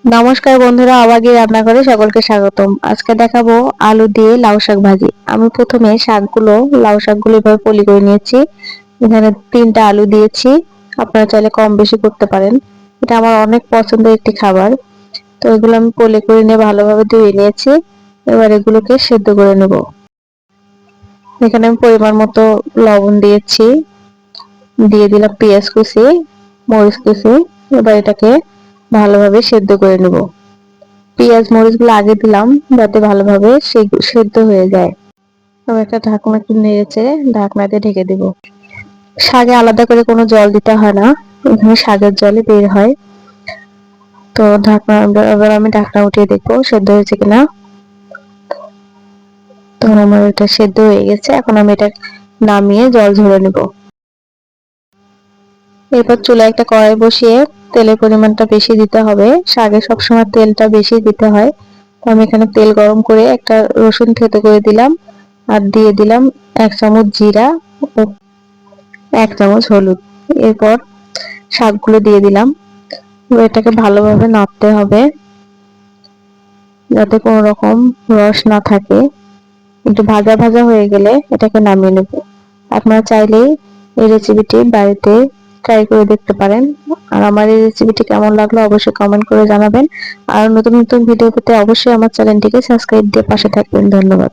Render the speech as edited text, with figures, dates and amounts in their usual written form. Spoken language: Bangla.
নমস্কার বন্ধুরা, অবাগী রান্নাঘরে সকলকে স্বাগতম। আজকে দেখাবো আলু দিয়ে লাউ শাক ভাজি। আমি প্রথমে লাউ শাকগুলো এভাবে পলি করে নিয়েছি। এখানে 3টা আলু দিয়েছি। আপনারা চাইলে কম বেশি করতে পারেন। এটা আমার অনেক পছন্দের একটি খাবার। তো এগুলো আমি পলি করে নিয়ে ভালোভাবে ধুয়ে নিয়েছি। এবার এগুলোকে সেদ্ধ করে নেব। এখানে আমি পরিমাণ মতো লবণ দিয়েছি, দিয়ে দিলাম পেঁয়াজ কুচি, মরিচ কুচি। এবার এটাকে ভালোভাবে সেদ্ধ করে নেব। পেঁয়াজ মরিচগুলো আগে দিলাম যাতে ভালোভাবে সেদ্ধ হয়ে যায়। তবে একটা ঢাকনা নেড়েচে ঢাকনা দিয়ে ঢেকে দিব। শাকে আলাদা করে কোনো জল দিতে হয় না, এখানে শাকের জলে বের হয়। তো এবার আমি ঢাকনা উঠিয়ে দেখবো সেদ্ধ হয়েছে কিনা। তখন আমার এটা সেদ্ধ হয়ে গেছে। এখন আমি এটা নামিয়ে জল ঝরে নেব। এরপর চুলায় একটা কড়াই বসিয়ে তেলের পরিমাণটা বেশি দিতে হবে। শাকে সবসময় তেলটা বেশি দিতে হয়। তো আমি এখানে তেল গরম করে একটা রসুন থেতো করে দিলাম, আর দিয়ে দিলাম 1 চামচ জিরা ও 1 চামচ হলুদ। এরপর শাকগুলো দিয়ে দিলাম। এটাকে ভালোভাবে নাড়তে হবে যাতে কোনো রকম রস না থাকে। একটু ভাজা ভাজা হয়ে গেলে এটাকে নামিয়ে নেব। আপনারা চাইলেই এই রেসিপিটি বাড়িতে ট্রাই করে দেখতে পারেন। আর আমার এই রেসিপিটি কেমন লাগলো অবশ্যই কমেন্ট করে জানাবেন। আর নতুন নতুন ভিডিও পেতে অবশ্যই আমার চ্যানেলটিকে সাবস্ক্রাইব দিয়ে পাশে থাকবেন। ধন্যবাদ।